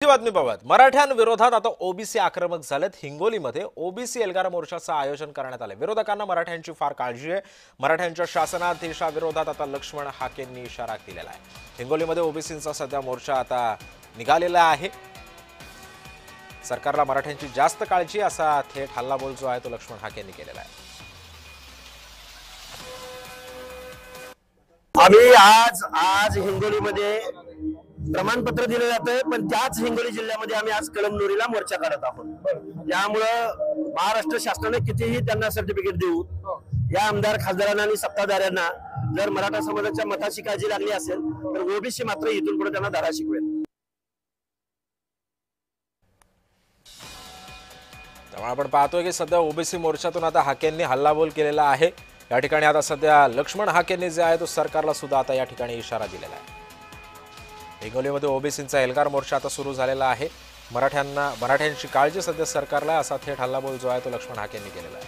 बातमी पाहूयात। मराठ्यांविरोधात आता ओबीसी आक्रमक झालेत। हिंगोलीमध्ये ओबीसी एल्गार मोर्चाचं आयोजन करण्यात आले। विरोधकांना मराठ्यांची फार काळजी आहे। मराठ्यांच्या शासनाधीशाविरोधात आता लक्ष्मण हाकेंनी इशारा दिलेला आहे। हिंगोलीमध्ये ओबीसींचा सध्या मोर्चा आता निघालेला आहे। सरकारला मराठ्यांची जास्त काळजी असा थेट हल्लाबोल जो आहे तो लक्ष्मण हाकेंनी केलेला आहे। आम्ही आज हिंगोलीमध्ये प्रमाणपत्र दिले जाते, पण त्याच हिंगोली जिल्ह्यामध्ये आम्ही आज कळमनुरीला मोर्चा काढत आहोत। त्यामुळं महाराष्ट्र शासनाने कितीही त्यांना सर्टिफिकेट देऊ, या आमदार खासदारांना आणि सत्ताधाऱ्यांना जर मराठा समाजाच्या मताची काळजी लागली असेल तर ओबीसी मात्र इथून पुढे त्यांना धडा शिकवेल। त्यामुळे आपण पाहतोय की सध्या ओबीसी मोर्चातून आता हाकेंनी हल्लाबोल केलेला आहे। या ठिकाणी आता सध्या लक्ष्मण हाकेंनी जे आहे तो सरकारला सुद्धा आता या ठिकाणी इशारा दिलेला आहे। हिंगोलीमध्ये ओबीसींचा एल्गार मोर्चा आता सुरू झालेला आहे। मराठ्यांची काळजी सध्या सरकारला असा थेट हल्लाबोल जो आहे तो लक्ष्मण हाकेंनी केलेला आहे।